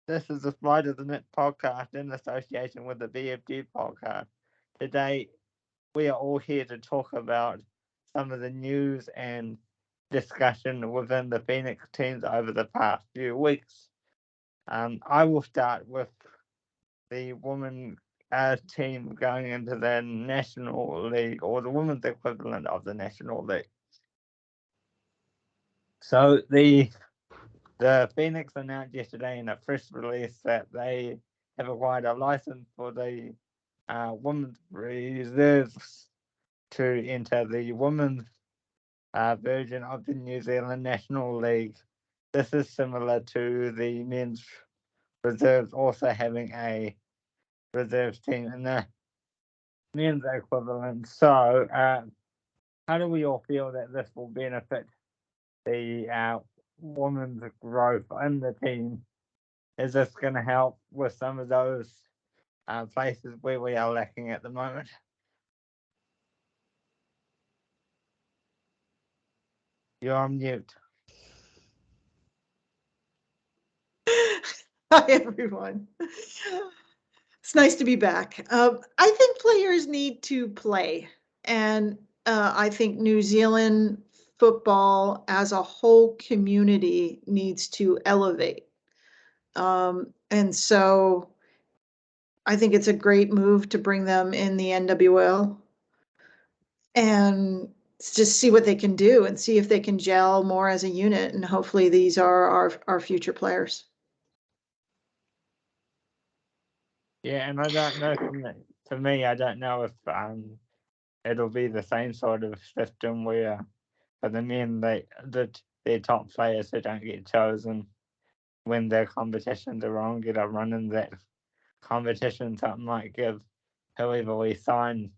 This is the Flight of the Net podcast in association with the BFG podcast. Today, we are all here to talk about some of the news and discussion within the Phoenix teams over the past few weeks. I will start with the women team going into the National League, or the women's equivalent of the National League. So the Phoenix announced yesterday in a press release that they have acquired a license for the women's reserves to enter the women's version of the New Zealand National League. This is similar to the men's reserves also having a reserves team in the men's equivalent. So, how do we all feel that this will benefit the women's growth in the team? Is this going to help with some of those places where we are lacking at the moment? You're on mute. Hi, everyone. It's nice to be back. I think players need to play, and I think New Zealand football as a whole community needs to elevate. And so I think it's a great move to bring them in the NWL and just see what they can do and see if they can gel more as a unit. And hopefully these are our future players. Yeah, and I don't know. For me, I don't know if it'll be the same sort of system where for the men, their top players who don't get chosen when their competitions are wrong get a run in that competition. Something might give whoever we sign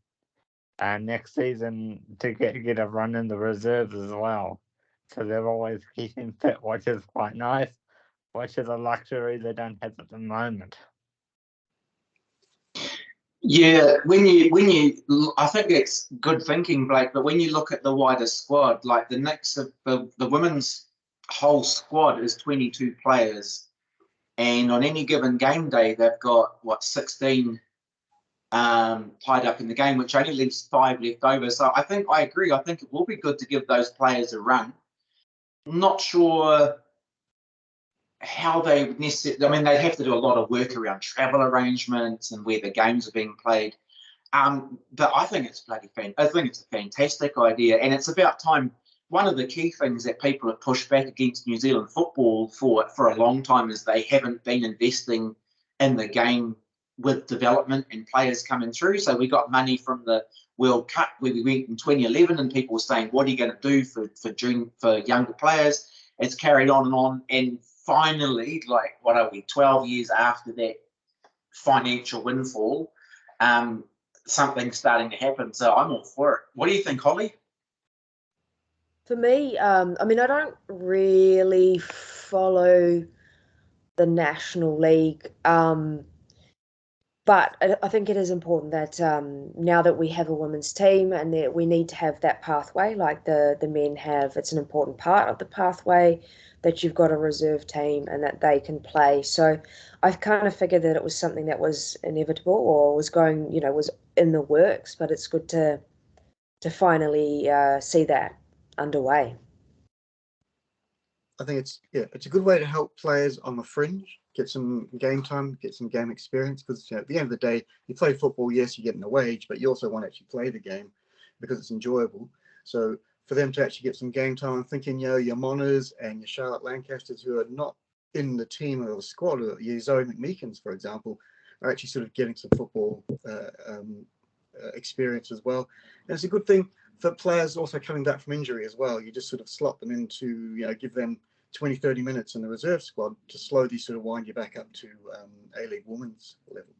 next season to get a run in the reserves as well. So they're always keeping fit, which is quite nice, which is a luxury they don't have at the moment. Yeah, I think it's good thinking, Blake. But when you look at the wider squad, like the next of the women's whole squad is 22 players, and on any given game day, they've got 16 tied up in the game, which only leaves 5 left over. So I agree. I think it will be good to give those players a run. Not sure how they would necessarily. I mean, they'd have to do a lot of work around travel arrangements and where the games are being played. But I think it's I think it's a fantastic idea, and it's about time. One of the key things that people have pushed back against New Zealand football for a long time is they haven't been investing in the game with development and players coming through. So we got money from the World Cup where we went in 2011, and people were saying, "What are you going to do for younger players?" It's carried on, and finally, 12 years after that financial windfall, something's starting to happen. So I'm all for it. What do you think, Holly? For me, I mean, I don't really follow the National League, but I think it is important that now that we have a women's team and that we need to have that pathway like the men have, it's an important part of the pathway that you've got a reserve team and that they can play. So I've kind of figured that it was something that was inevitable or was going, was in the works, but it's good to finally see that underway. I think it's a good way to help players on the fringe get some game time, get some game experience, because at the end of the day, you play football, yes, you're getting a wage, but you also want to actually play the game because it's enjoyable. So for them to actually get some game time, I'm thinking, your Monas and your Charlotte Lancasters who are not in the team or the squad, or your Zoe McMeekins, for example, are actually sort of getting some football experience as well. And it's a good thing for players also coming back from injury as well. You just sort of slot them into, give them 20, 30 minutes in the reserve squad to slowly sort of wind you back up to A-League women's level.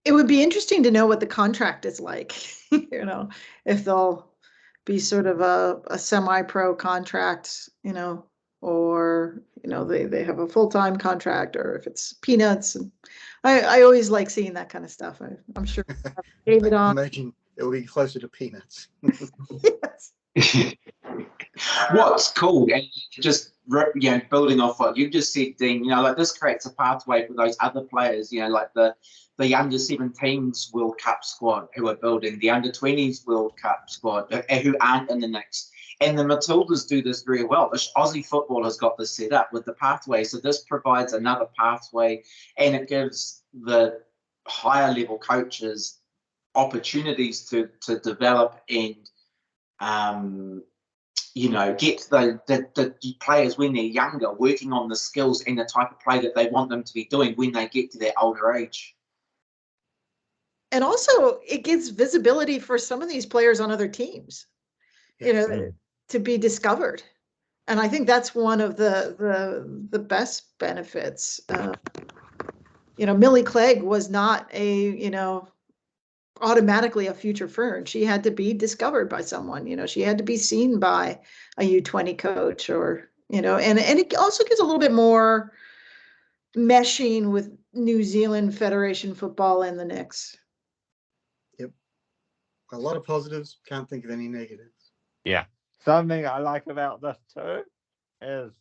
It would be interesting to know what the contract is like, if they'll be sort of a semi-pro contract, or, they have a full-time contract, or if it's peanuts. And I always like seeing that kind of stuff. I'm sure David on. Imagine it will be closer to peanuts. Yes. What's cool, and just building off what you just said, Dean, like this creates a pathway for those other players, like the under 17s World Cup squad who are building, the under 20s World Cup squad who aren't in the mix. And the Matildas do this very well. Aussie football has got this set up with the pathway. So this provides another pathway, and it gives the higher level coaches opportunities to develop and get the players when they're younger working on the skills and the type of play that they want them to be doing when they get to their older age. And also it gives visibility for some of these players on other teams, to be discovered. And I think that's one of the best benefits. Millie Clegg was not automatically a future Fern. She had to be discovered by someone. She had to be seen by a U20 coach, or and it also gives a little bit more meshing with New Zealand Federation football in the Knicks. Yep, a lot of positives. Can't think of any negatives. Yeah, something I like about this too is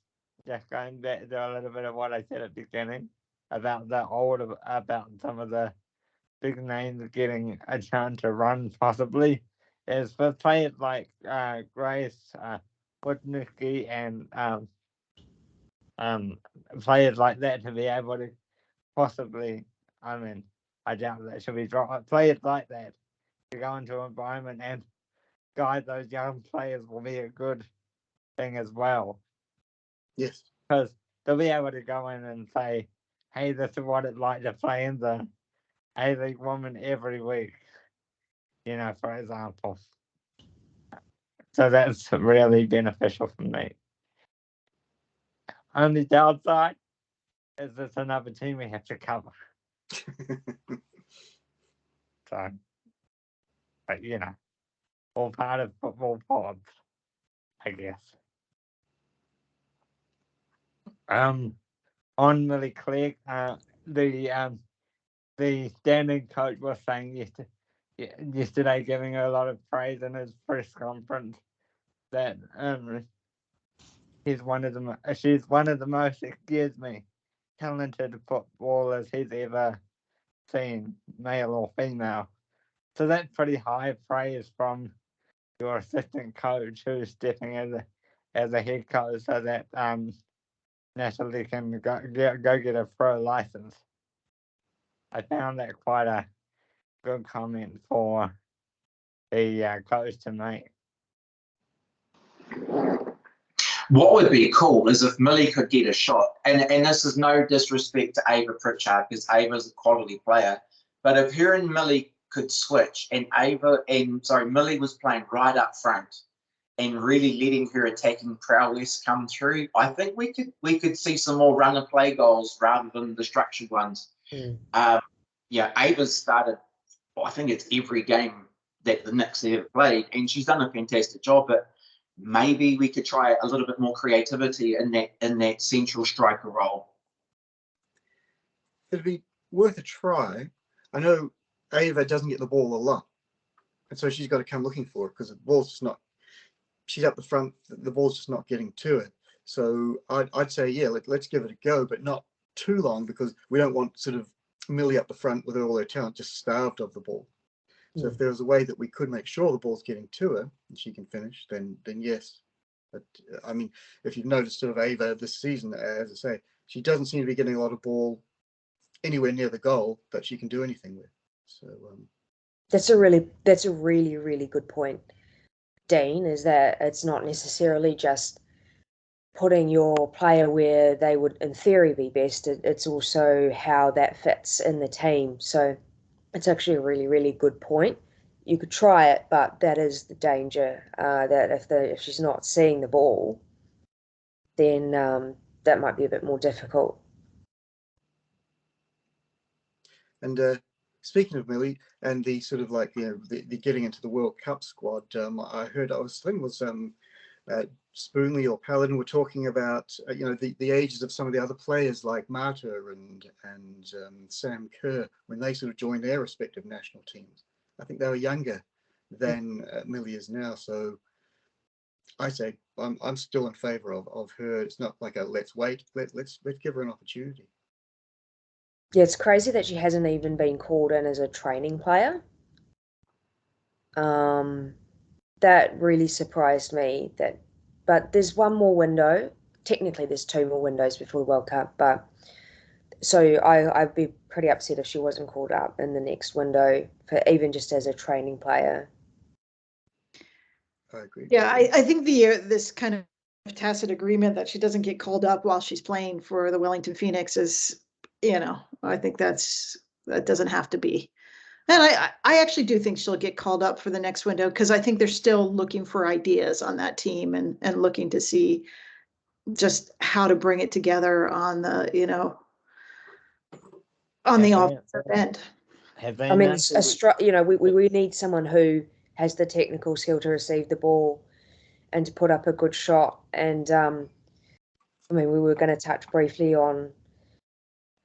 just going back to a little bit of what I said at the beginning about some of the big names getting a chance to run, possibly, is for players like Grace Wojnicki and players like that to be able to possibly, I doubt that should be dropped. Players like that to go into an environment and guide those young players will be a good thing as well. Yes. Because they'll be able to go in and say, hey, this is what it's like to play in the A-League woman every week, for example. So that's really beneficial for me. Only downside is it's another team we have to cover. So, but all part of football pods, I guess. On Millie Clegg, the standing coach was saying yesterday, giving her a lot of praise in his press conference, that she's one of the most, excuse me, talented footballers he's ever seen, male or female. So that's pretty high praise from your assistant coach who's stepping as a head coach, so that Natalie can go get a pro license. I found that quite a good comment for the coach to make. What would be cool is if Millie could get a shot, and this is no disrespect to Ava Pritchard, because Ava's a quality player, but if her and Millie could switch, and Millie was playing right up front and really letting her attacking prowess come through, I think we could see some more run and play goals rather than the structured ones. Ava's started, I think it's every game that the Knicks have ever played, and she's done a fantastic job, but maybe we could try a little bit more creativity in that central striker role. It'd be worth a try. I know Ava doesn't get the ball a lot, and so she's got to come looking for it, because the ball's just not. She's up the front. The ball's just not getting to it. So I'd say, let's give it a go, but not too long, because we don't want sort of Millie up the front with all her talent just starved of the ball. So if there was a way that we could make sure the ball's getting to her and she can finish, then yes. But if you've noticed sort of Ava this season, as I say, she doesn't seem to be getting a lot of ball anywhere near the goal that she can do anything with. So that's a really, really good point, Dean, is that it's not necessarily just putting your player where they would in theory be best. It's also how that fits in the team. So it's actually a really, really good point. You could try it, but that is the danger, that if she's not seeing the ball, then that might be a bit more difficult. And speaking of Millie and the sort of the getting into the World Cup squad, I was Spoonley or Paladin were talking about the ages of some of the other players like Marta and Sam Kerr when they sort of joined their respective national teams. I think they were younger than Millie is now. So I say I'm still in favour of her. It's not like a let's wait. Let's give her an opportunity. Yeah, it's crazy that she hasn't even been called in as a training player. That really surprised me. But there's one more window. Technically, there's 2 more windows before the World Cup. But so I'd be pretty upset if she wasn't called up in the next window, for even just as a training player. I agree. Yeah, I think this kind of tacit agreement that she doesn't get called up while she's playing for the Wellington Phoenix is, I think that doesn't have to be. And I actually do think she'll get called up for the next window, because I think they're still looking for ideas on that team and looking to see just how to bring it together on the, on the offensive end. Have they I mean, announced we need someone who has the technical skill to receive the ball and to put up a good shot. And I mean, we were going to touch briefly on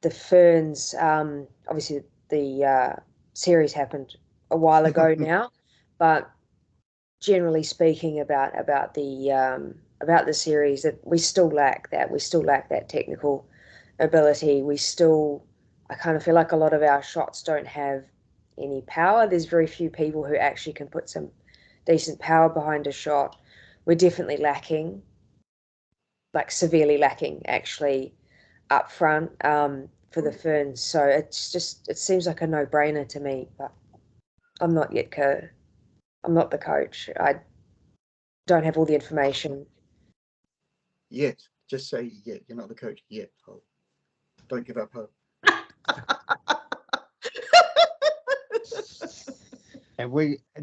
the Ferns. Obviously, the series happened a while ago now, but generally speaking, about the series, that we still lack that. We still lack that technical ability. I kind of feel like a lot of our shots don't have any power. There's very few people who actually can put some decent power behind a shot. We're definitely lacking, like severely lacking, actually, up front for the Ferns. So it seems like a no-brainer to me, but I'm not the coach. I don't have all the information. Yet, just say yet. You're not the coach yet. Hope. Don't give up hope.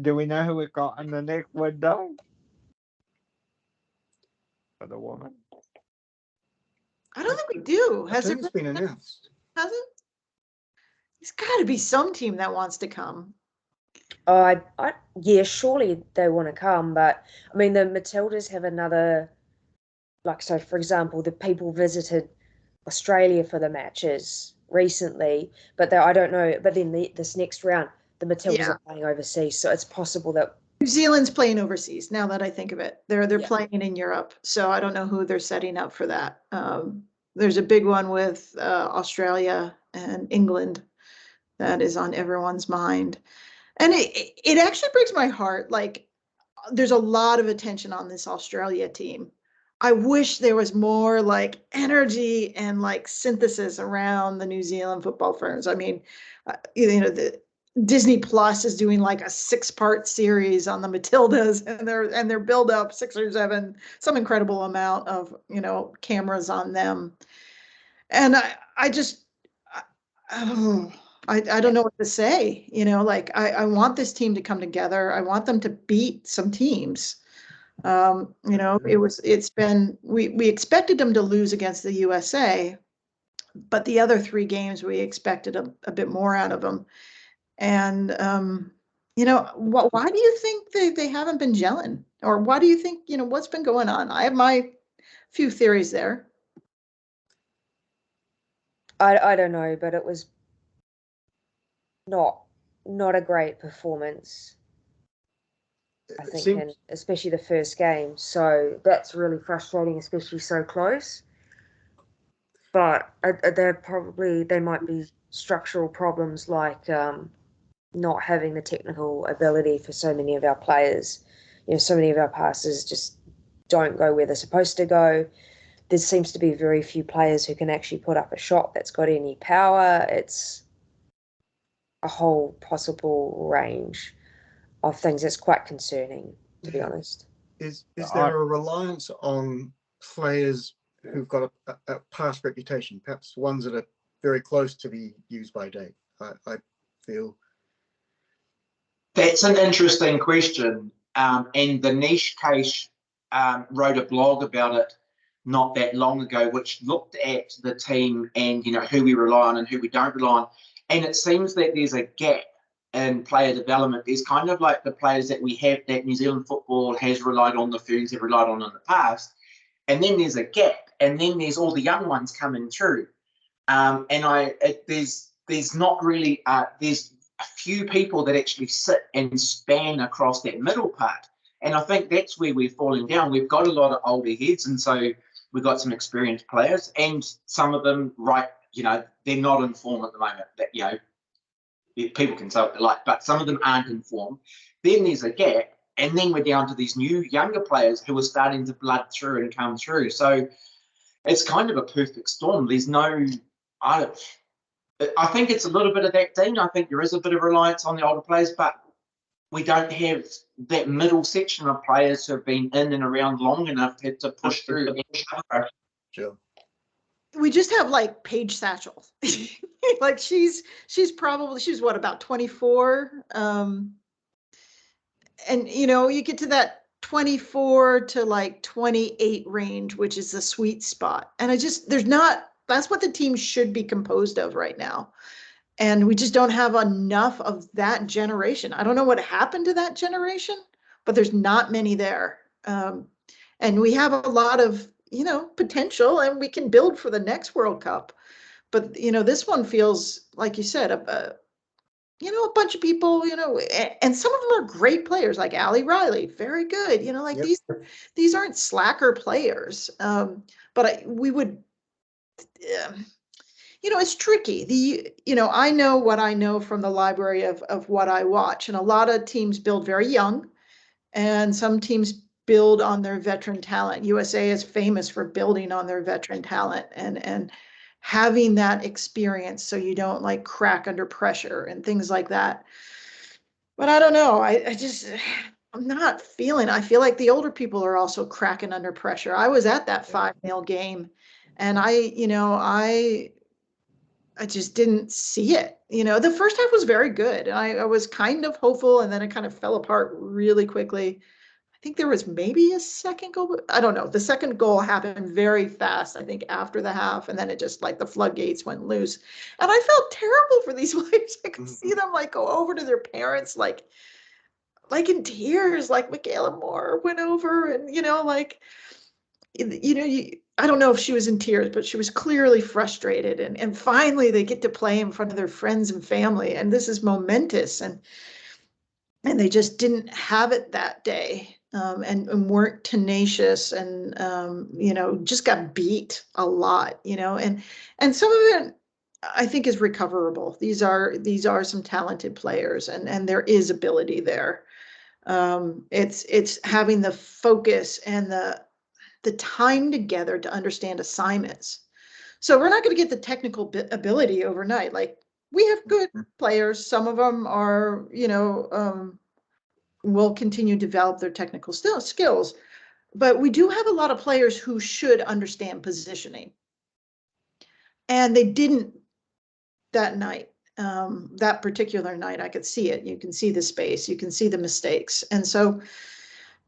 do we know who we got in the next window for the woman? I don't think we do. I think it's been announced. Has it? There's got to be some team that wants to come. Yeah, surely they want to come, but I mean, the Matildas have another, so for example, the people visited Australia for the matches recently, but I don't know. But then this next round, the Matildas are playing overseas, so it's possible that New Zealand's playing overseas. Now that I think of it, they're playing in Europe, so I don't know who they're setting up for that. There's a big one with Australia and England that is on everyone's mind, and it actually breaks my heart. Like, there's a lot of attention on this Australia team. I wish there was more energy and synthesis around the New Zealand Football Ferns. I mean, the Disney Plus is doing a 6-part series on the Matildas, and their build up 6 or 7, some incredible amount of cameras on them. And I don't know what to say. I want this team to come together. I want them to beat some teams. We expected them to lose against the USA, but the other 3 games we expected a bit more out of them. And why do you think they haven't been gelling, or why do you think what's been going on? I have my few theories there. I don't know, but it was not a great performance, I think, and especially the first game. So that's really frustrating, especially so close. But there might be structural problems, like not having the technical ability for so many of our players. So many of our passes just don't go where they're supposed to go. There seems to be very few players who can actually put up a shot that's got any power. It's a whole possible range of things that's quite concerning, to be honest. Is there a reliance on players who've got a past reputation, perhaps ones that are very close to the use by date? I feel that's an interesting question, and the niche case wrote a blog about it not that long ago, which looked at the team and who we rely on and who we don't rely on, and it seems that there's a gap in player development. There's kind of like the players that we have that New Zealand football has relied on, the Ferns have relied on in the past, and then there's a gap, and then there's all the young ones coming through, and there's not really there's a few people that actually sit and span across that middle part. And I think that's where we're falling down. We've got a lot of older heads, and so we've got some experienced players, and some of them, they're not in form at the moment. That people can say what they like, but some of them aren't in form. Then there's a gap, and then we're down to these new younger players who are starting to blood through and come through. So it's kind of a perfect storm. There's no, I think it's a little bit of that, Dean. I think there is a bit of reliance on the older players, but we don't have that middle section of players who have been in and around long enough to push through. Sure. We just have like Paige Satchel. Like she's what, about 24? And you get to that 24 to like 28 range, which is the sweet spot. And that's what the team should be composed of right now. And we just don't have enough of that generation. I don't know what happened to that generation, but there's not many there. And we have a lot of, potential, and we can build for the next World Cup. But, this one feels, like you said, a bunch of people, and some of them are great players, like Ali Riley, very good. Yep. These aren't slacker players. But we would, it's tricky. I know what I know from the library of what I watch, and a lot of teams build very young, and some teams build on their veteran talent. USA is famous for building on their veteran talent and having that experience, so you don't like crack under pressure and things like that. But I don't know. I'm not feeling. I feel like the older people are also cracking under pressure. I was at that 5-0 game, and I just didn't see it. The first half was very good, and I was kind of hopeful, and then it kind of fell apart really quickly. I think there was maybe a second goal, but I don't know. The second goal happened very fast, I think, after the half, and then it just like the floodgates went loose. And I felt terrible for these players. I could see them like go over to their parents, like in tears, like Michaela Moore went over, and I don't know if she was in tears, but she was clearly frustrated. And finally they get to play in front of their friends and family, and this is momentous, and they just didn't have it that day, and weren't tenacious, and just got beat a lot, and some of it I think is recoverable. These are some talented players, and there is ability there. It's having the focus and the time together to understand assignments. So we're not going to get the technical ability overnight. Like, we have good players. Some of them are, will continue to develop their technical skills, but we do have a lot of players who should understand positioning, and they didn't that night. That particular night, I could see it. You can see the space, you can see the mistakes. And so,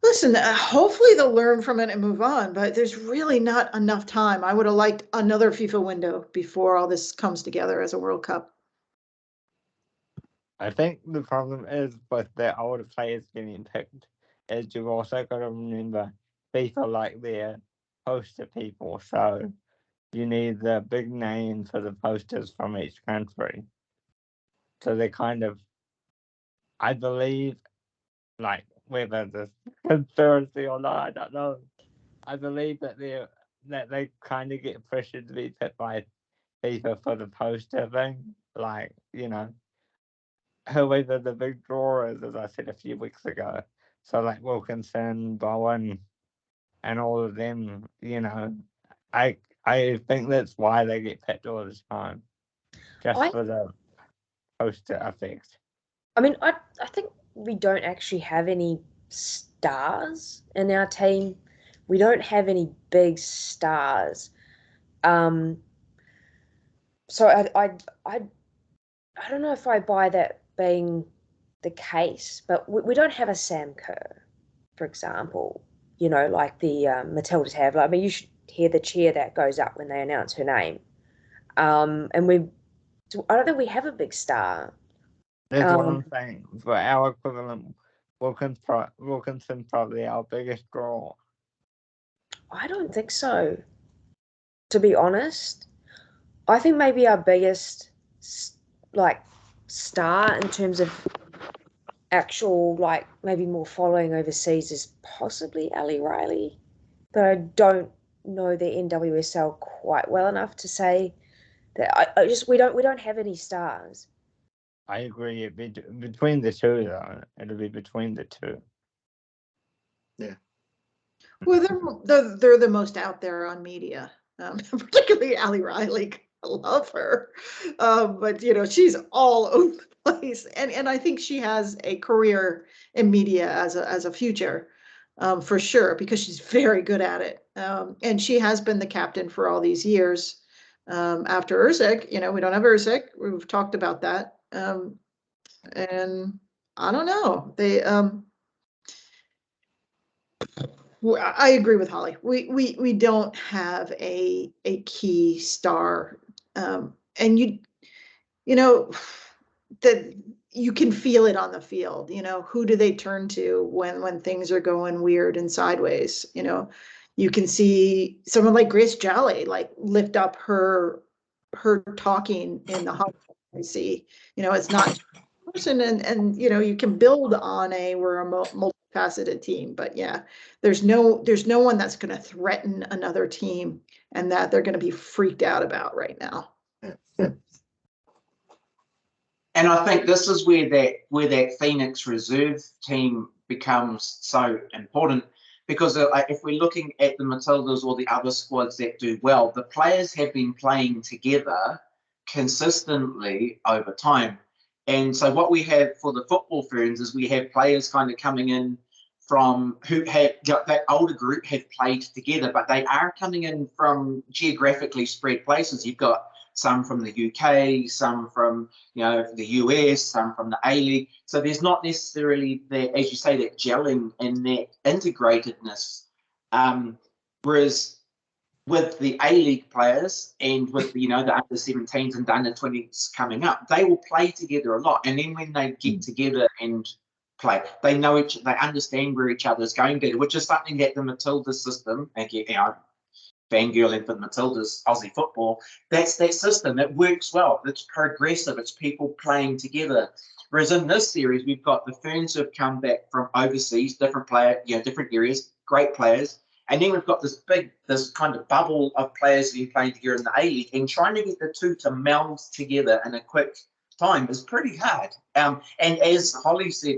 listen, hopefully they'll learn from it and move on, but there's really not enough time. I would have liked another FIFA window before all this comes together as a World Cup. I think the problem is with the older players getting picked is you've also got to remember FIFA like their poster people, so you need the big name for the posters from each country. So they kind of, I believe, like, whether this conspiracy or not, I don't know. I believe that they kind of get pressured to be picked by FIFA for the poster thing, like, whoever the big draw is, as I said a few weeks ago. So like Wilkinson, Bowen, and all of them, I think that's why they get picked all the time, just for the poster effect. I mean, I think we don't actually have any stars in our team. We don't have any big stars. So I don't know if I buy that being the case, but we don't have a Sam Kerr, for example, like the Matildas have. I mean, you should hear the cheer that goes up when they announce her name. And I don't think we have a big star. That's what I'm saying. For our equivalent, Wilkinson probably our biggest draw. I don't think so, to be honest. I think maybe our biggest star in terms of actual, like, maybe more following overseas is possibly Ali Riley, but I don't know the NWSL quite well enough to say that. We don't have any stars. I agree. Between the two, though, it'll be between the two. Well, they're the most out there on media, particularly Ali Riley. I love her, but she's all over the place, and I think she has a career in media as a future, for sure, because she's very good at it, and she has been the captain for all these years. After Ursic, we don't have Ursic. We've talked about that, and I don't know. I agree with Holly. We don't have a key star, and that you can feel it on the field. Who do they turn to when things are going weird and sideways? You can see someone like Grace Jolly lift up her talking in the huddle. I see. It's not person, and you can build on we're a multifaceted team, but yeah, there's no one that's going to threaten another team and that they're going to be freaked out about right now. And I think this is where that Phoenix reserve team becomes so important, because if we're looking at the Matildas or the other squads that do well, the players have been playing together consistently over time. And so what we have for the Football Ferns is we have players kind of coming in from who have that older group have played together, but they are coming in from geographically spread places. You've got some from the UK, some from the US, some from the A-League. So there's not necessarily that, as you say, that gelling and that integratedness. Whereas with the A-League players and with the under-17s and the under-20s coming up, they will play together a lot. And then when they get together and play, they understand where each other is going to, which is something that the Matilda system, fangirling for the Matildas, Aussie football, that's that system. It works well. It's progressive. It's people playing together. Whereas in this series, we've got the Ferns who have come back from overseas, different areas, great players. And then we've got this kind of bubble of players who've been playing together in the A-League, and trying to get the two to meld together in a quick time is pretty hard. And as Holly said,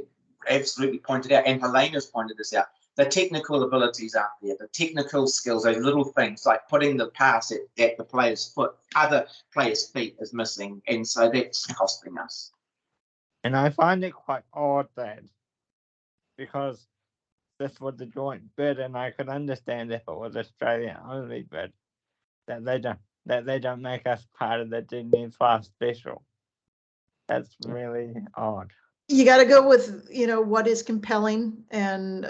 absolutely pointed out, and Helena's pointed this out, the technical abilities aren't there, the technical skills, those little things like putting the pass at the player's foot, other players' feet is missing, and so that's costing us. And I find it quite odd that, because this was a joint bid, and I could understand if it was Australia only bid, that they don't make us part of the Disney Plus special. That's really odd. You got to go with what is compelling, and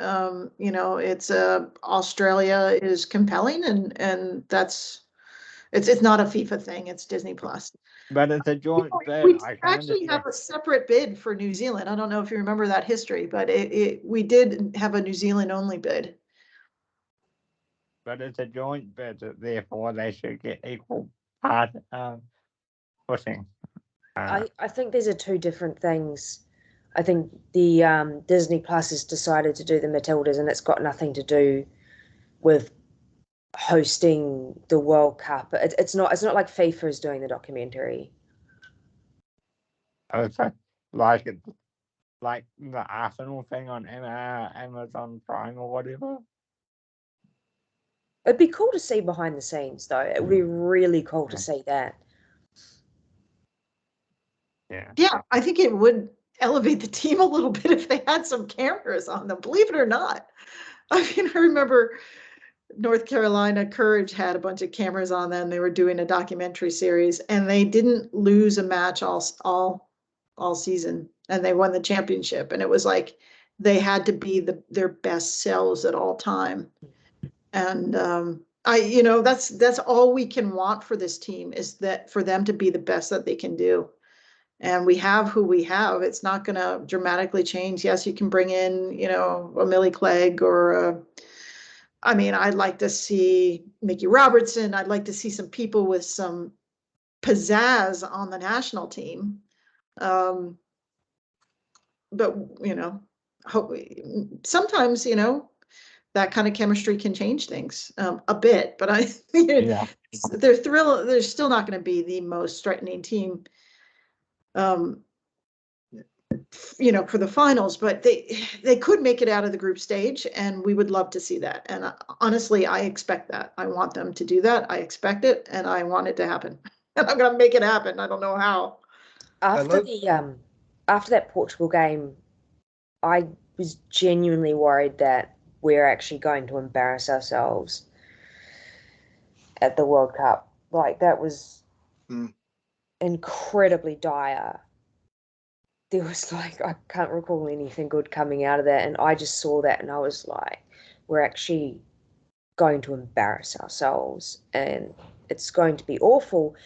it's Australia is compelling, and that's it's not a FIFA thing, it's Disney Plus. But it's a joint bid. We actually have a separate bid for New Zealand. I don't know if you remember that history, but we did have a New Zealand only bid. But it's a joint bid, therefore they should get equal part footing. I think these are two different things. I think the Disney Plus has decided to do the Matildas, and it's got nothing to do with hosting the World Cup. It's not like FIFA is doing the documentary. Okay. Like the Arsenal thing on Amazon Prime or whatever. It'd be cool to see behind the scenes, though. It would be really cool to see that. Yeah, I think it would elevate the team a little bit if they had some cameras on them, believe it or not. I mean, I remember North Carolina Courage had a bunch of cameras on them. They were doing a documentary series, and they didn't lose a match all season, and they won the championship. And it was like they had to be their best selves at all time. And that's all we can want for this team, is that for them to be the best that they can do. And we have who we have. It's not going to dramatically change. Yes, you can bring in, a Millie Clegg or I'd like to see Mickey Robertson. I'd like to see some people with some pizzazz on the national team. you know, sometimes, you know, that kind of chemistry can change things a bit, but Yeah. they're still not going to be the most threatening team, you know, for the finals, but they could make it out of the group stage, and we would love to see that. And honestly, I expect that. I want them to do that. I expect it, and I want it to happen. And I'm going to make it happen. I don't know how. After that Portugal game, I was genuinely worried that we're actually going to embarrass ourselves at the World Cup. Like, that was incredibly dire. There was like, I can't recall anything good coming out of that, and I just saw that and I was like, we're actually going to embarrass ourselves, and it's going to be awful.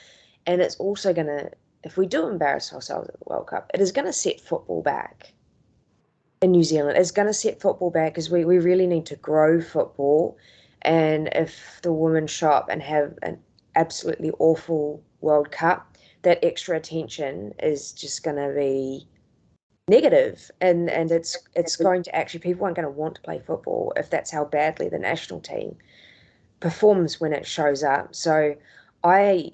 And it's also going to, if we do embarrass ourselves at the World Cup, it is going to set football back in New Zealand. It's going to set football back, because we really need to grow football. And if the women show up and have an absolutely awful World Cup, that extra attention is just going to be negative, and it's going to actually, people aren't going to want to play football if that's how badly the national team performs when it shows up. So I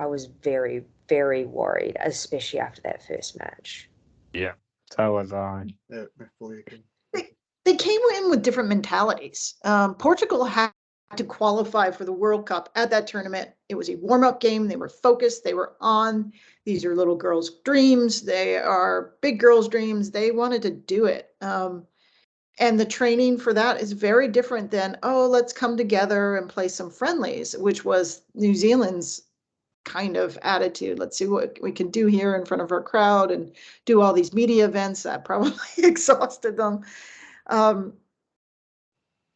was very, very worried, especially after that first match. Yeah, so was I. Yeah, I fully agree. They came in with different mentalities. Portugal had to qualify for the World Cup at that tournament. It was a warm-up game. They were focused. They were on. These are little girls' dreams. They are big girls' dreams. They wanted to do it. And the training for that is very different than, oh, let's come together and play some friendlies, which was New Zealand's kind of attitude. Let's see what we can do here in front of our crowd and do all these media events. That probably exhausted them. And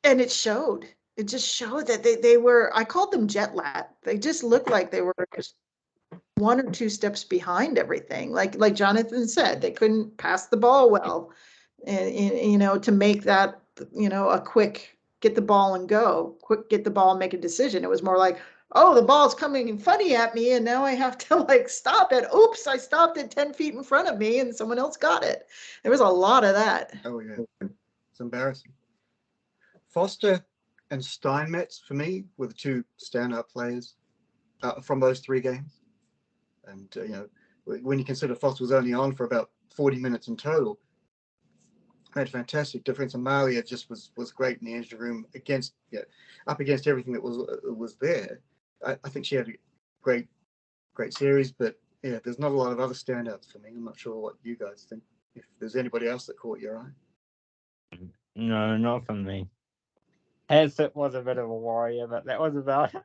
it showed. It just showed that they were, I called them jet lag. They just looked like they were just one or two steps behind everything. Like Jonathan said, they couldn't pass the ball well, and you know, to make that, you know, a quick get the ball and go, quick get the ball and make a decision. It was more like, oh, the ball's coming funny at me, and now I have to like stop it. Oops, I stopped it 10 feet in front of me, and someone else got it. There was a lot of that. Oh yeah, it's embarrassing. Foster and Steinmetz, for me, were the two standout players from those 3 games. And you know, when you consider Foster was only on for about 40 minutes in total, made a fantastic difference. And Malia just was great in the engine room against, up against everything that was there. I think she had a great series, but yeah, there's not a lot of other standouts for me. I'm not sure what you guys think. If there's anybody else that caught your eye. No, not for me. Hansett was a bit of a warrior, but that was about it.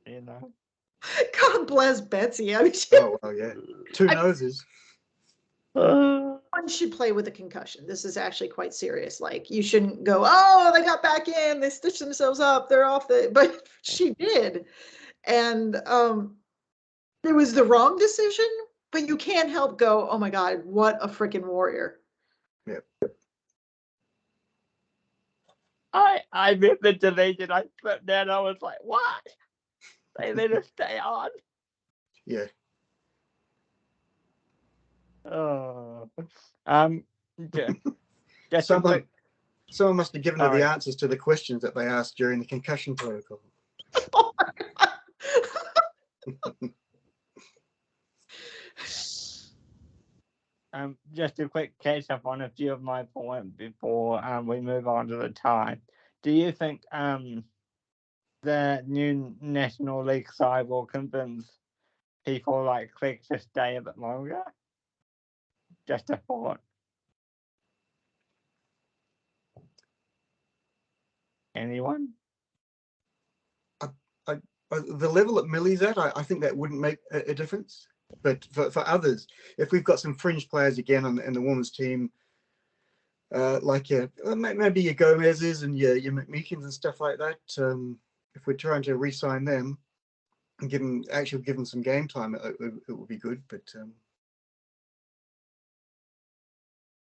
You know. God bless Betsy. I mean, Oh well, yeah, 2 noses. One should play with a concussion. This is actually quite serious. Like, you shouldn't go, oh, they got back in, they stitched themselves up, they're off the, but she did. And it was the wrong decision, but you can't help go, oh my God, what a freaking warrior. Yeah. I missed the division. I slipped down. I was like, what? They let us stay on. Yeah. Oh. Just Someone must have given her the answers to the questions that they asked during the concussion protocol. Oh my God. Just a quick catch up on a few of my points before we move on to the tie. Do you think the new National League side will convince people like Click to stay a bit longer? Just a thought. Anyone? The level that Millie's at, I think that wouldn't make a difference. But for others, if we've got some fringe players again in the women's team, like maybe your Gomez's and your McMeekins and stuff like that, if we're trying to re-sign them and give them some game time, it would be good. But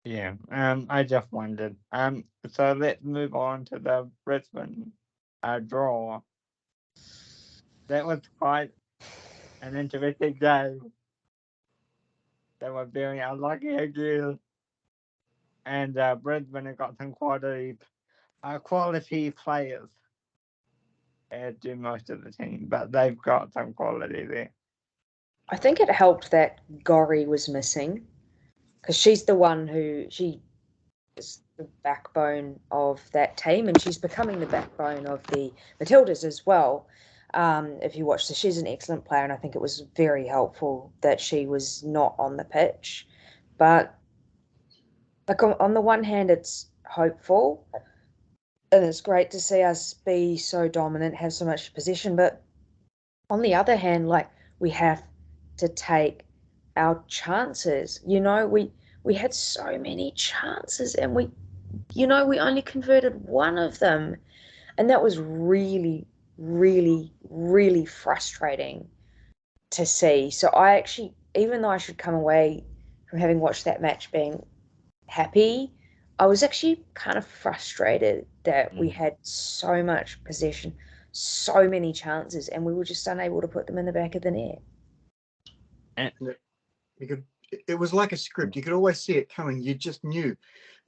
yeah, I just wondered. So let's move on to the Brisbane draw. That was quite an interesting game. they were very unlucky again. And Brisbane have got some quality players do most of the team, but they've got some quality there. I think it helped that Gori was missing, because she's the one she is the backbone of that team, and she's becoming the backbone of the Matildas as well. If you watch, so she's an excellent player, and I think it was very helpful that she was not on the pitch. But like on the one hand, it's hopeful, and it's great to see us be so dominant, have so much possession. But on the other hand, like, we have to take our chances. We had so many chances, and we only converted one of them, and that was really, really, really frustrating to see. So I actually, even though I should come away from having watched that match being happy, I was actually kind of frustrated that we had so much possession, so many chances, and we were just unable to put them in the back of the net. It was like a script. You could always see it coming. You just knew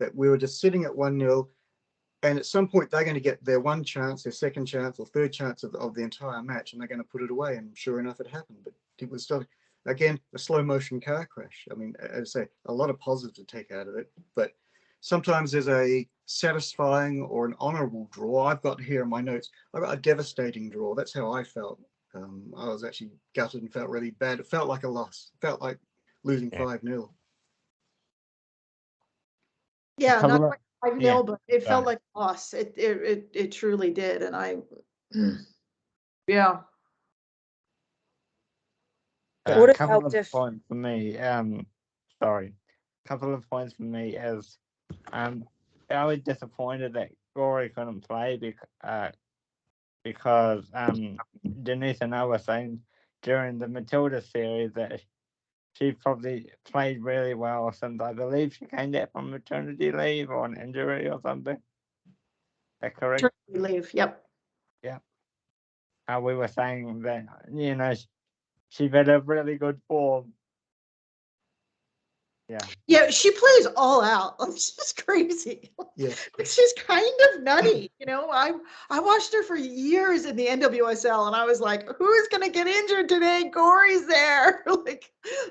that we were just sitting at 1-0, and at some point they're going to get their one chance, their second chance or third chance of the entire match, and they're going to put it away. And sure enough, it happened. But it was still, again, a slow motion car crash. I mean, as I say, a lot of positives to take out of it, but sometimes there's a satisfying or an honourable draw. I've got here in my notes, I've got a devastating draw. That's how I felt. I was actually gutted and felt really bad. It felt like a loss. It felt like losing 5-0. Yeah, not Couple quite 5-0, but it felt like a loss. It truly did, and yeah. Would it couple help of points for me. Couple of points for me is I was disappointed that Gori couldn't play because Denise and I were saying during the Matilda series that she probably played really well since I believe she came back from maternity leave or an injury or something. Is that correct? Maternity leave, yep. Yeah. We were saying that, she's had a really good form. Yeah. Yeah, she plays all out. It's just crazy. Yeah. She's kind of nutty. I watched her for years in the NWSL, and I was like, who's gonna get injured today? Gori's there.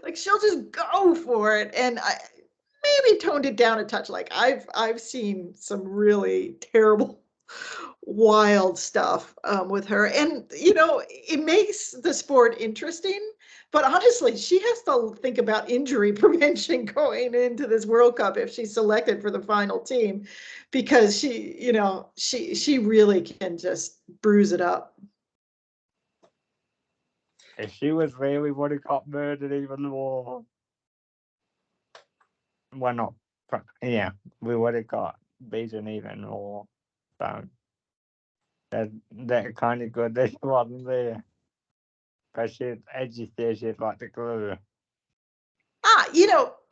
like she'll just go for it. And I maybe toned it down a touch. Like I've seen some really terrible, wild stuff with her, and it makes the sport interesting. But honestly, she has to think about injury prevention going into this World Cup if she's selected for the final team, because she really can just bruise it up. If she was there, we would have got murdered even more. Well, not. Yeah, we would have got beaten even more. So that kind of good that she wasn't there. Because she's, as you said, she's like the glue.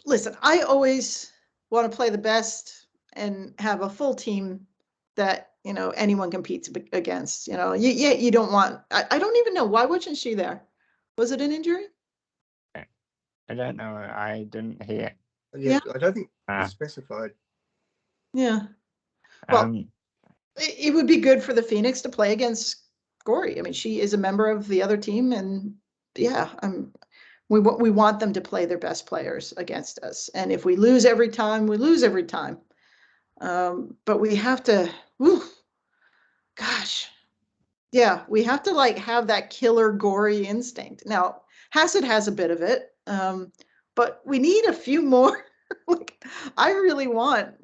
Listen, I always want to play the best and have a full team that anyone competes against. You don't want. I don't even know, why wasn't she there? Was it an injury? I don't know. I didn't hear. Yeah. I don't think it's specified. Yeah. Well, it would be good for the Phoenix to play against Gori. I mean, she is a member of the other team, and yeah, we want them to play their best players against us. And if we lose every time, we lose every time. But we have to, we have to have that killer Gori instinct. Now, Hassett has a bit of it, but we need a few more. I really want,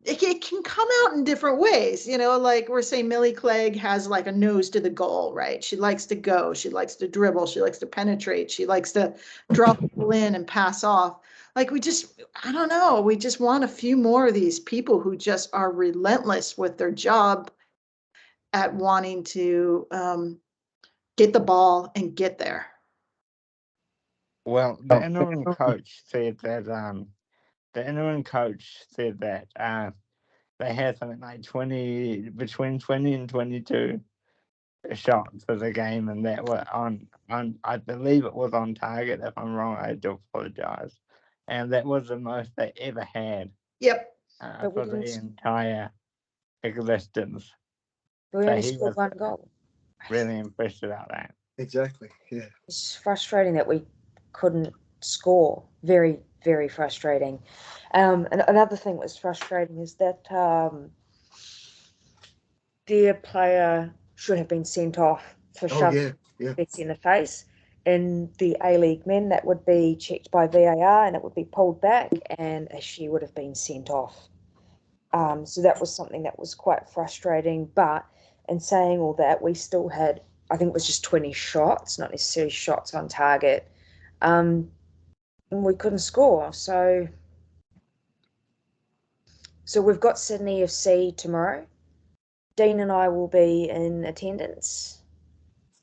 it can come out in different ways, like we're saying Millie Clegg has a nose to the goal, right? She likes to go, she likes to dribble, she likes to penetrate, she likes to drop people in and pass off. I don't know, we just want a few more of these people who just are relentless with their job at wanting to get the ball and get there. Well, the interim coach said that they had something like between 20 and 22 shots for the game, and that were on I believe it was on target. If I'm wrong, I do apologise. And that was the most they ever had Yep. But we for the didn't, entire existence. we So only he scored was one goal. really impressed about that. Exactly. Yeah. It's frustrating that we couldn't score. Very, very frustrating. And another thing that was frustrating is that their player should have been sent off for Oh shoving yeah. Yeah. Betsy in the face. In the A-League men, that would be checked by VAR and it would be pulled back, and she would have been sent off. So that was something that was quite frustrating. But in saying all that, we still had, I think it was just 20 shots, not necessarily shots on target. And we couldn't score. So we've got Sydney FC tomorrow. Dean and I will be in attendance.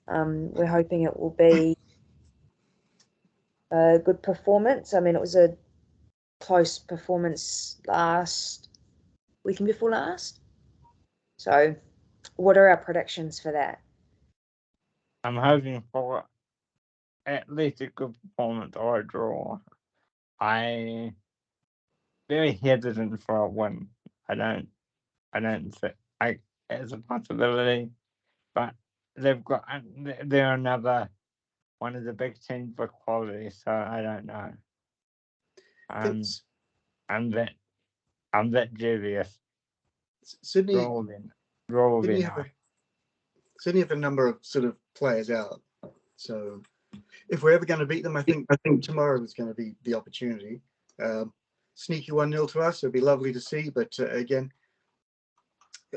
We're hoping it will be a good performance. I mean, it was a close performance weekend before last. So what are our predictions for that? I'm hoping for at least a good performance or a draw. I very hesitant for a win. I don't think it's a possibility, but they're another one of the big teams for quality, so I don't know. It's I'm that dubious. Sydney. Draw will be nice. Sydney have a number of sort of players out. So if we're ever going to beat them, I think tomorrow is going to be the opportunity. Sneaky 1-0 to us, it'd be lovely to see. But again,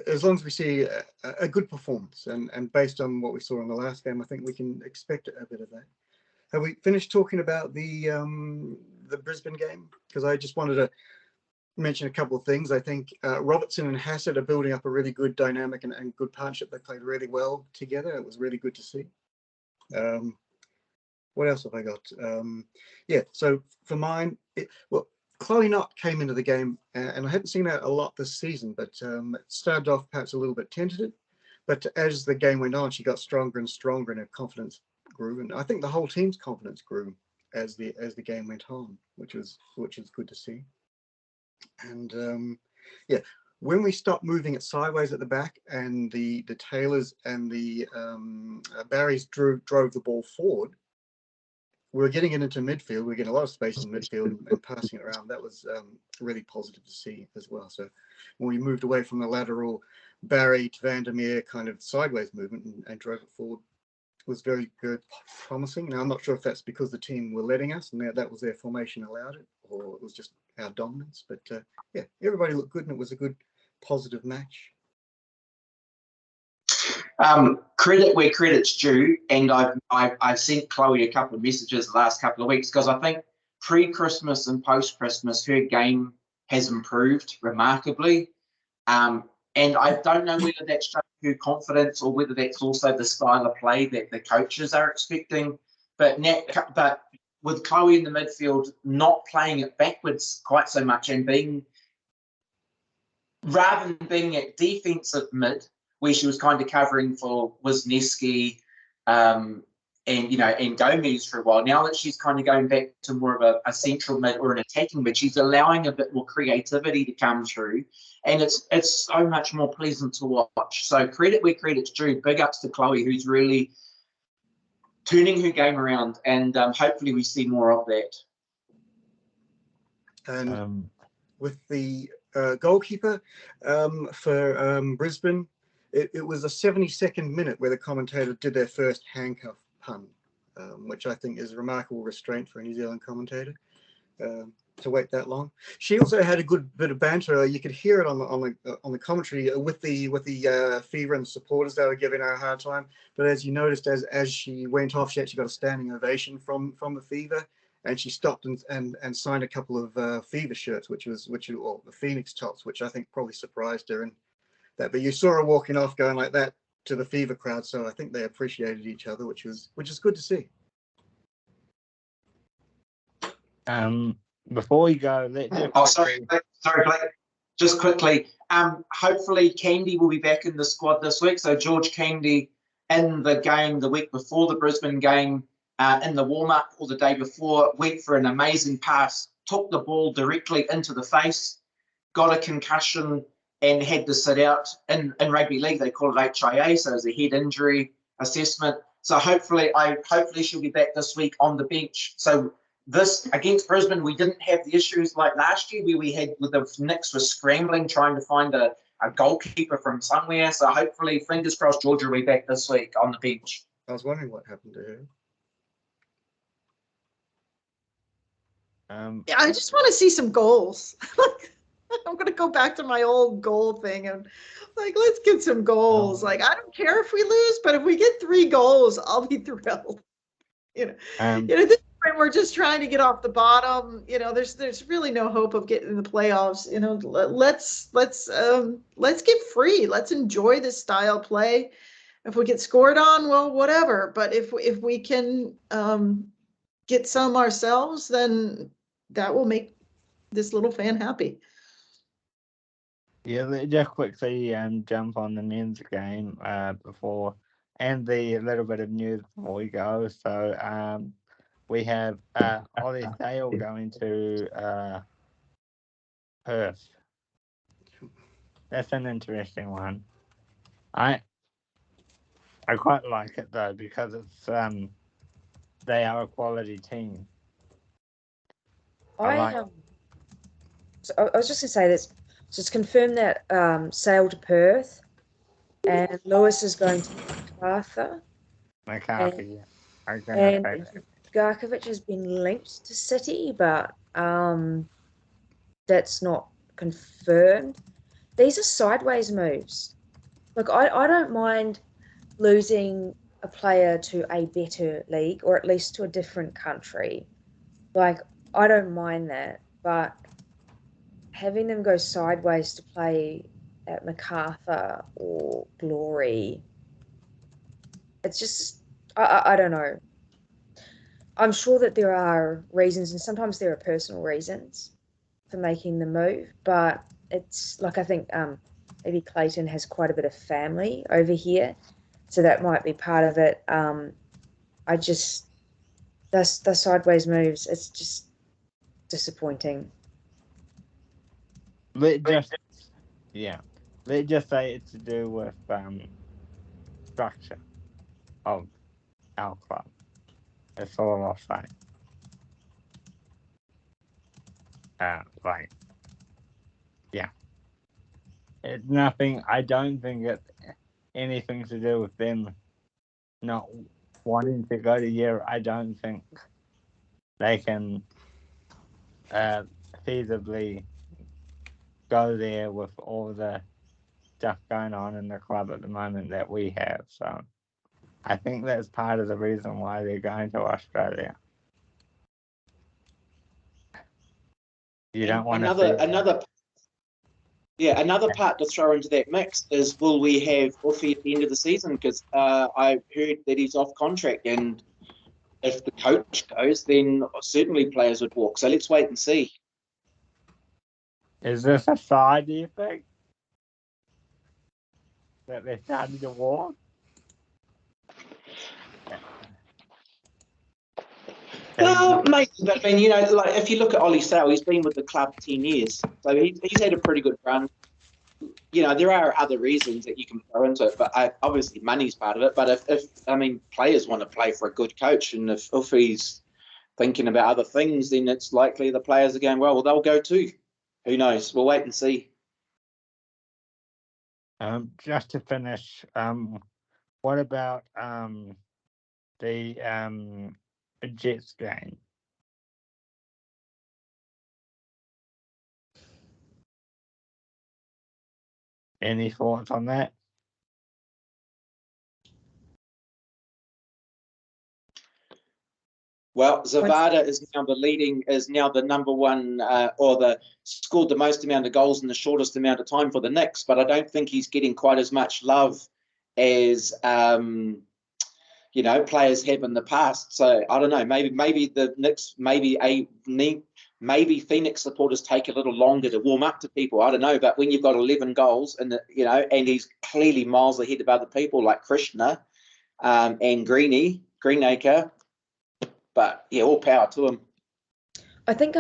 as long as we see a good performance, and based on what we saw in the last game, I think we can expect a bit of that. Have we finished talking about the Brisbane game? Because I just wanted to mention a couple of things. I think Robertson and Hassett are building up a really good dynamic and good partnership. They played really well together. It was really good to see. What else have I got? Yeah, so for mine, Chloe Knott came into the game, and I hadn't seen her a lot this season, but it started off perhaps a little bit tentative. But as the game went on, she got stronger and stronger, and her confidence grew. And I think the whole team's confidence grew as the game went on, which was good to see. And yeah, when we stopped moving it sideways at the back, and the Taylors and the Barrys drove the ball forward, we were getting it into midfield. We were getting a lot of space in midfield and passing it around. That was really positive to see as well. So when we moved away from the lateral Barry to Vandermeer kind of sideways movement and drove it forward, was very good, promising. Now I'm not sure if that's because the team were letting us and that was their formation allowed it, or it was just our dominance. But yeah, everybody looked good, and it was a good, positive match. Credit where credit's due, and I've sent Chloe a couple of messages the last couple of weeks, because I think pre-Christmas and post-Christmas her game has improved remarkably, and I don't know whether that's just her confidence or whether that's also the style of play that the coaches are expecting. But with Chloe in the midfield, not playing it backwards quite so much, and rather than being at defensive mid, where she was kind of covering for Wisniewski and Gomez for a while. Now that she's kind of going back to more of a central mid or an attacking mid, she's allowing a bit more creativity to come through, and it's so much more pleasant to watch. So credit where credit's due. Big ups to Chloe, who's really turning her game around, and hopefully we see more of that. And with the goalkeeper for Brisbane, it was a 72nd minute where the commentator did their first handcuff pun, which I think is remarkable restraint for a New Zealand commentator to wait that long. She also had a good bit of banter. You could hear it on the commentary with the Fever and the supporters. They were giving her a hard time. But as you noticed, as she went off, she actually got a standing ovation from the Fever. And she stopped and signed a couple of Fever shirts, which the Phoenix tops, which I think probably surprised her. And that, but you saw her walking off, going like that to the Fever crowd. So I think they appreciated each other, which is good to see. Before you go, sorry, Blake. Just quickly, hopefully Candy will be back in the squad this week. So George Candy in the game the week before the Brisbane game, in the warm-up or the day before, went for an amazing pass, took the ball directly into the face, got a concussion, and had to sit out. In rugby league, they call it HIA, so it's a head injury assessment. So hopefully she'll be back this week on the bench. So this against Brisbane, we didn't have the issues like last year where we had with the Knicks were scrambling trying to find a goalkeeper from somewhere. So hopefully, fingers crossed, Georgia will be back this week on the bench. I was wondering what happened to her. Yeah, I just want to see some goals. I'm going to go back to my old goal thing and let's get some goals. I don't care if we lose, but if we get 3 goals, I'll be thrilled. At this point, we're just trying to get off the bottom. There's really no hope of getting in the playoffs. Let's get free. Let's enjoy this style play. If we get scored on, well, whatever. But if we can get some ourselves, then that will make this little fan happy. Yeah, let's just quickly jump on the men's game before, and the little bit of news before we go. So we have Ollie Sale going to Perth. That's an interesting one. I quite like it though because it's they are a quality team. I was just going to say this. So it's confirmed that Sale to Perth and Lewis is going to MacArthur. McCarthy, yeah. And Garkovic has been linked to City, but that's not confirmed. These are sideways moves. Look, I don't mind losing a player to a better league or at least to a different country. I don't mind that, but having them go sideways to play at MacArthur or Glory, it's just, I don't know. I'm sure that there are reasons, and sometimes there are personal reasons for making the move, but it's I think maybe Clayton has quite a bit of family over here, so that might be part of it. The sideways moves, it's just disappointing. Let's just say it's to do with structure of our club. That's all I'll say. It's nothing. I don't think it's anything to do with them not wanting to go to Europe. I don't think they can feasibly go there with all the stuff going on in the club at the moment that we have. So I think that's part of the reason why they're going to Australia. You don't want another part to throw into that mix is, will we have Uffy at the end of the season? Because I heard that he's off contract, and if the coach goes, then certainly players would walk. So let's wait and see. Is this a side, do you think? That they're starting to walk? Well, maybe, but I mean, if you look at Ollie Sale, he's been with the club 10 years, so he's had a pretty good run. There are other reasons that you can throw into it, but obviously money's part of it. But if players want to play for a good coach, and if he's thinking about other things, then it's likely the players are going, well, they'll go too. Who knows? We'll wait and see. Just to finish, what about the Jets game? Any thoughts on that? Well, Zavada is now the number one, scored the most amount of goals in the shortest amount of time for the Knicks, but I don't think he's getting quite as much love as players have in the past. So I don't know. Maybe the Knicks, maybe Phoenix supporters take a little longer to warm up to people. I don't know. But when you've got 11 goals and and he's clearly miles ahead of other people like Krishna, and Greenacre. But yeah, all power to him. I think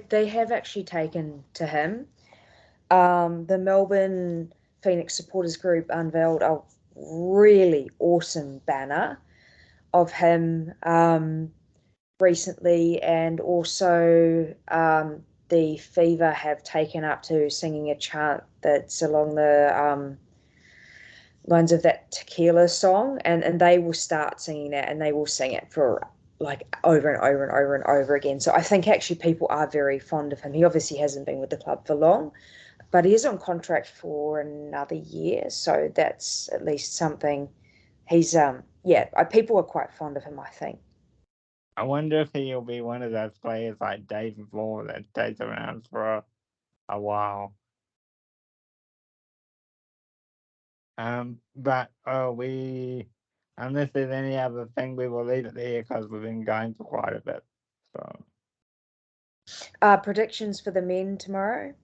they have actually taken to him. The Melbourne Phoenix Supporters Group unveiled a really awesome banner of him recently, and also the Fever have taken up to singing a chant that's along the lines of that Tequila song, and they will start singing that, and they will sing it for like over and over and over and over again. So I think actually people are very fond of him. He obviously hasn't been with the club for long, but he is on contract for another year, so that's at least something. He's people are quite fond of him, I think. I wonder if he'll be one of those players like David Moore that stays around for a while. But unless there's any other thing, we will leave it there because we've been going for quite a bit. So, predictions for the men tomorrow.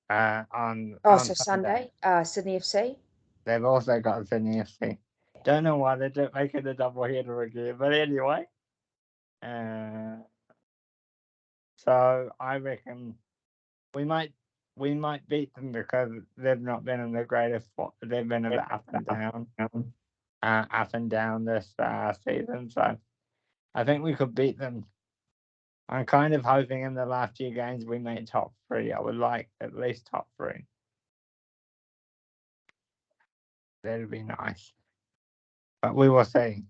On Sunday, Sydney FC. They've also got Sydney FC. Don't know why they don't make it a double header again, but anyway. So I reckon we might beat them because they've not been in the greatest spot. They've been a bit up and down this season. So I think we could beat them. I'm kind of hoping in the last few games we make top 3. I would like at least top 3. That'd be nice. But we will see.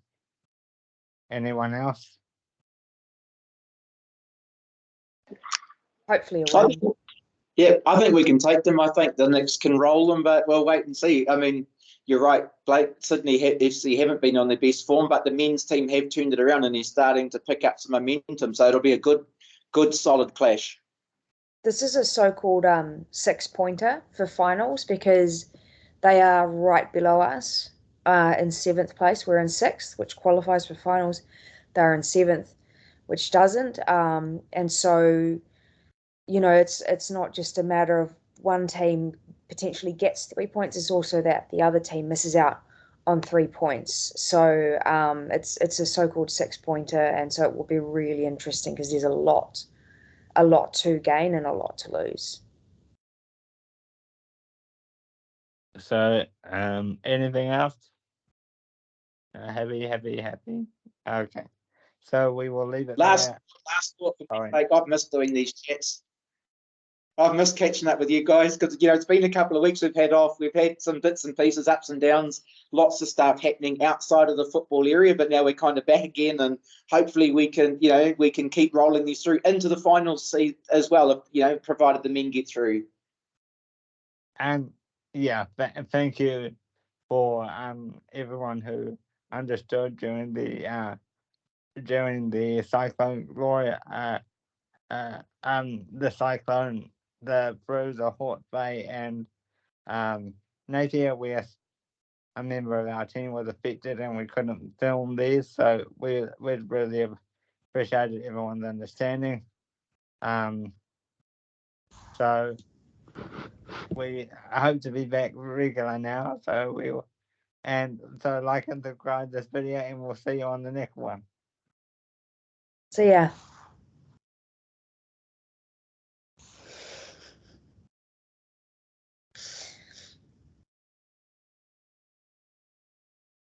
Anyone else? Hopefully a win. I think we can take them. I think the Knicks can roll them, but we'll wait and see. I mean, you're right, Blake. Sydney FC haven't been on their best form, but the men's team have turned it around and they're starting to pick up some momentum. So it'll be a good, solid clash. This is a so-called 6-pointer for finals because they are right below us in 7th place. We're in 6th, which qualifies for finals. They're in 7th, which doesn't. And so, you know, it's not just a matter of one team potentially gets 3 points. It's also that the other team misses out on 3 points. So it's a so-called 6-pointer, and so it will be really interesting because there's a lot to gain and a lot to lose. So, anything else? Happy. Okay. So we will leave it Last there. thought for me, Blake, I've missed doing these chats. I've missed catching up with you guys because, you know, it's been a couple of weeks we've had off. We've had some bits and pieces, ups and downs, lots of stuff happening outside of the football area, but now we're kind of back again, and hopefully we can keep rolling these through into the finals as well, provided the men get through. And thank you for everyone who understood during the cyclone Gloria, the cyclone, the Bruce of Hort Bay, and Napier, where a member of our team was affected and we couldn't film these, so we really appreciated everyone's understanding. So we hope to be back regular now, so we will, and so like and subscribe this video, and we'll see you on the next one. See ya.